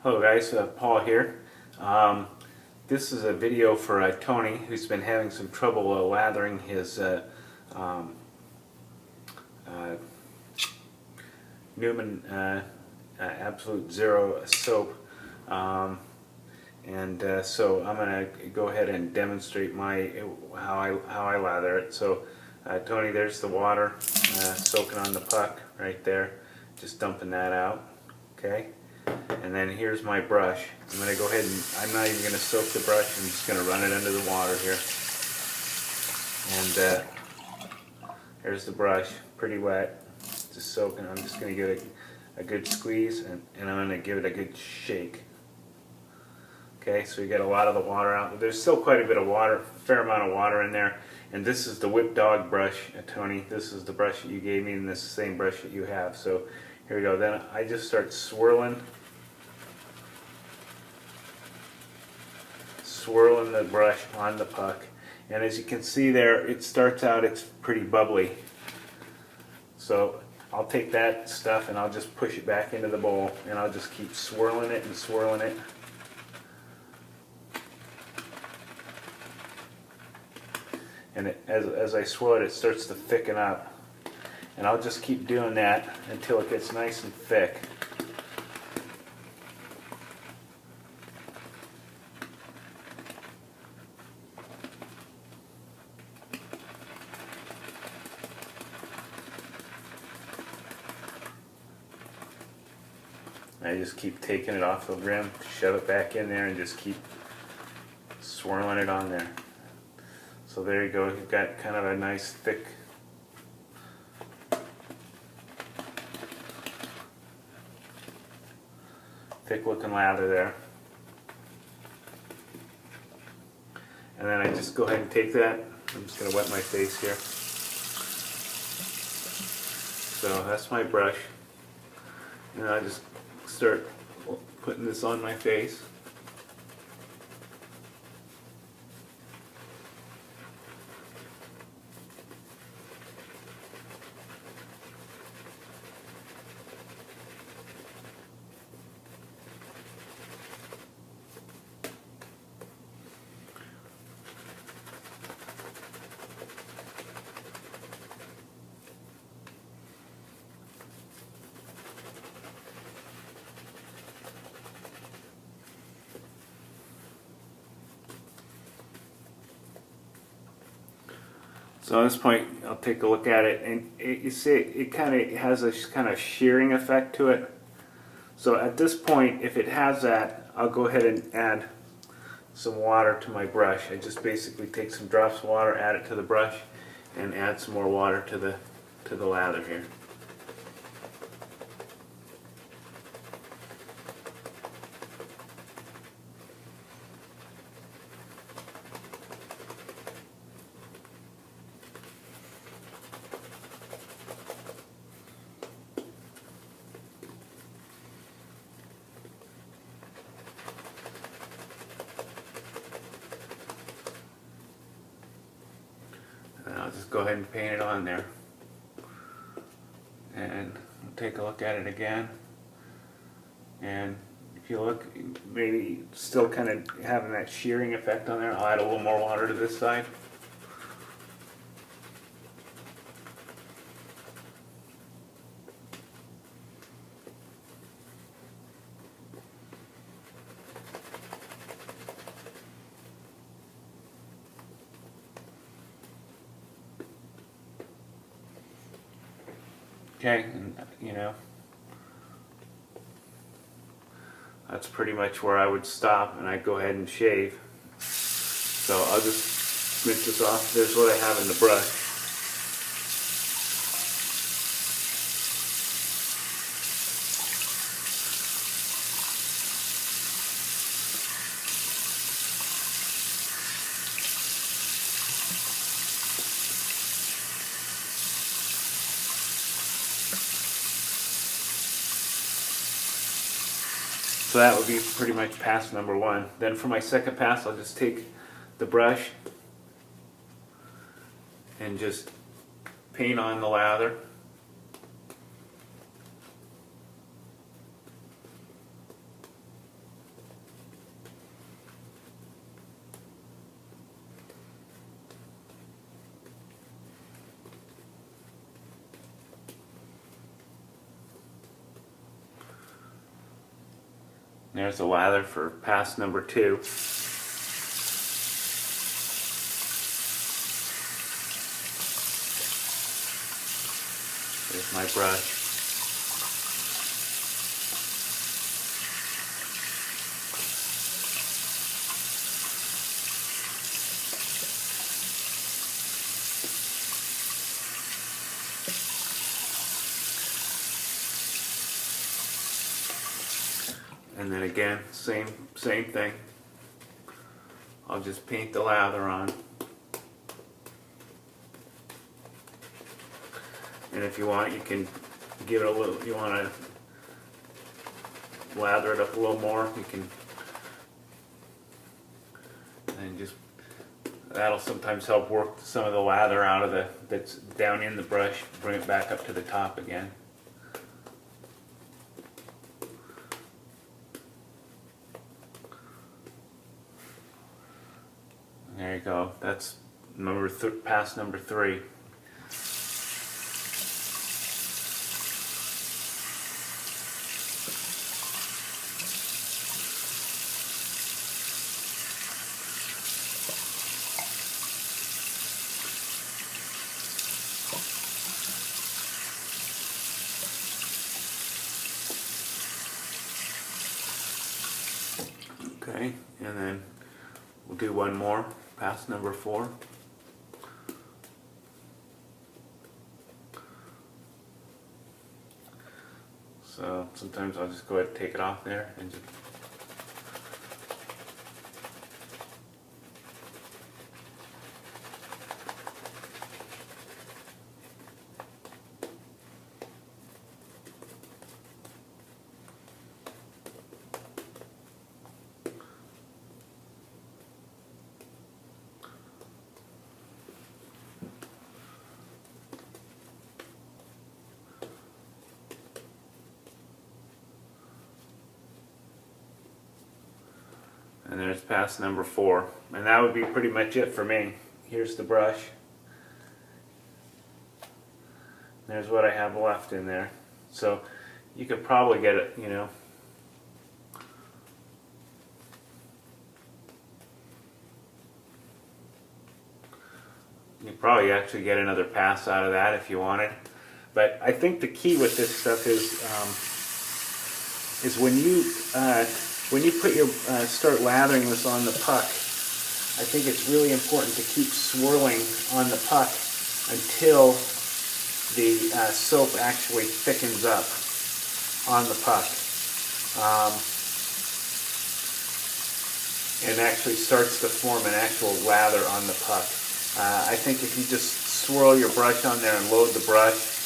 Hello guys, Paul here. This is a video for Tony, who's been having some trouble lathering his Neumann Absolute Zero soap. So I'm going to go ahead and demonstrate how I lather it. So Tony, there's the water soaking on the puck right there. Just dumping that out. Okay. And then here's my brush. I'm going to go ahead and, I'm not even going to soak the brush, I'm just going to run it under the water here. And there's the brush, pretty wet, just soaking. I'm just going to give it a good squeeze, and I'm going to give it a good shake. Okay, so we get a lot of the water out. There's still quite a bit of water, fair amount of water in there. And this is the Whip Dog brush, Tony. This is the brush that you gave me, and this is the same brush that you have. So here we go. Then I just start swirling the brush on the puck, and as you can see there, it starts out, it's pretty bubbly. So I'll take that stuff and I'll just push it back into the bowl, and I'll just keep swirling it and swirling it. And as I swirl it, it starts to thicken up, and I'll just keep doing that until it gets nice and thick. I just keep taking it off the rim, shove it back in there, and just keep swirling it on there. So there you go, you've got kind of a nice thick looking lather there. And then I just go ahead and take that, I'm just going to wet my face here. So that's my brush, and I just start putting this on my face. So at this point, I'll take a look at it, and you see it kind of has a kind of shearing effect to it. So at this point, if it has that, I'll go ahead and add some water to my brush. I just basically take some drops of water, add it to the brush, and add some more water to the lather here. And I'll just go ahead and paint it on there. And we'll take a look at it again. And if you look, maybe still kind of having that shearing effect on there, I'll add a little more water to this side. Okay, and that's pretty much where I would stop, and I'd go ahead and shave. So I'll just rinse this off. There's what I have in the brush. So that would be pretty much pass number one. Then for my second pass, I'll just take the brush and just paint on the lather. There's the lather for pass number 2. There's my brush. And then again, same thing. I'll just paint the lather on. And if you want, you can give it a little, you want to lather it up a little more, you can, and just, that'll sometimes help work some of the lather out of that's down in the brush, bring it back up to the top again. There you go. That's pass number 3. Okay, and then we'll do one more. Pass number 4. So sometimes I'll just go ahead and take it off there and just and there's pass number 4, and that would be pretty much it for me. Here's the brush. There's what I have left in there. So you could probably get it, you know, you could probably actually get another pass out of that if you wanted. But I think the key with this stuff is when you put your start lathering this on the puck, I think it's really important to keep swirling on the puck until the soap actually thickens up on the puck and actually starts to form an actual lather on the puck. I think if you just swirl your brush on there and load the brush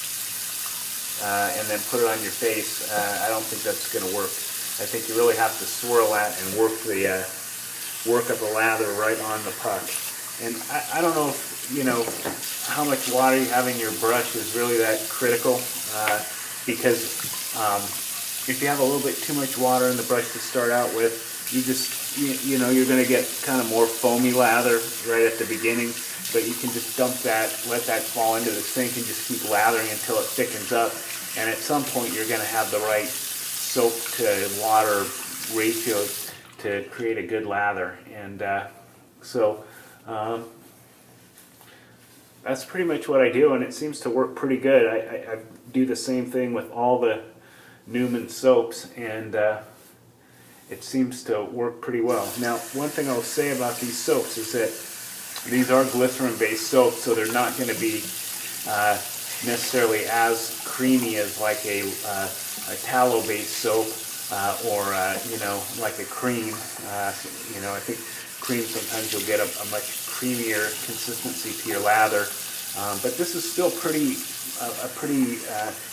and then put it on your face, I don't think that's going to work. I think you really have to swirl that and work up the lather right on the puck. And I don't know if, you know, how much water you have in your brush is really that critical, because if you have a little bit too much water in the brush to start out with, you know, you're going to get kind of more foamy lather right at the beginning. But you can just dump that, let that fall into the sink, and just keep lathering until it thickens up. And at some point, you're going to have the right soap to water ratio to create a good lather. And so that's pretty much what I do, and it seems to work pretty good. I do the same thing with all the Neumann soaps, and it seems to work pretty well. Now, one thing I'll say about these soaps is that these are glycerin-based soaps, so they're not going to be necessarily as creamy as like a tallow-based soap or you know, like a cream. You know, I think cream sometimes you'll get a much creamier consistency to your lather, but this is still a pretty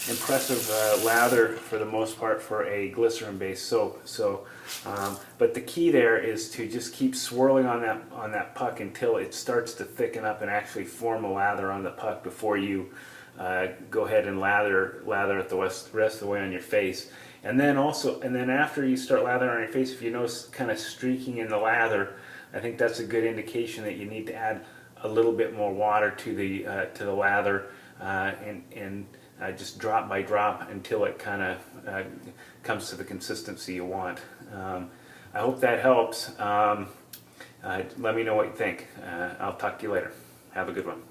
impressive lather for the most part for a glycerin-based soap. So, but the key there is to just keep swirling on that puck until it starts to thicken up and actually form a lather on the puck before you go ahead and lather it the rest of the way on your face. And then after you start lathering on your face, if you notice kind of streaking in the lather, I think that's a good indication that you need to add a little bit more water to the lather, and just drop by drop until it kind of comes to the consistency you want. I hope that helps. Let me know what you think. I'll talk to you later. Have a good one.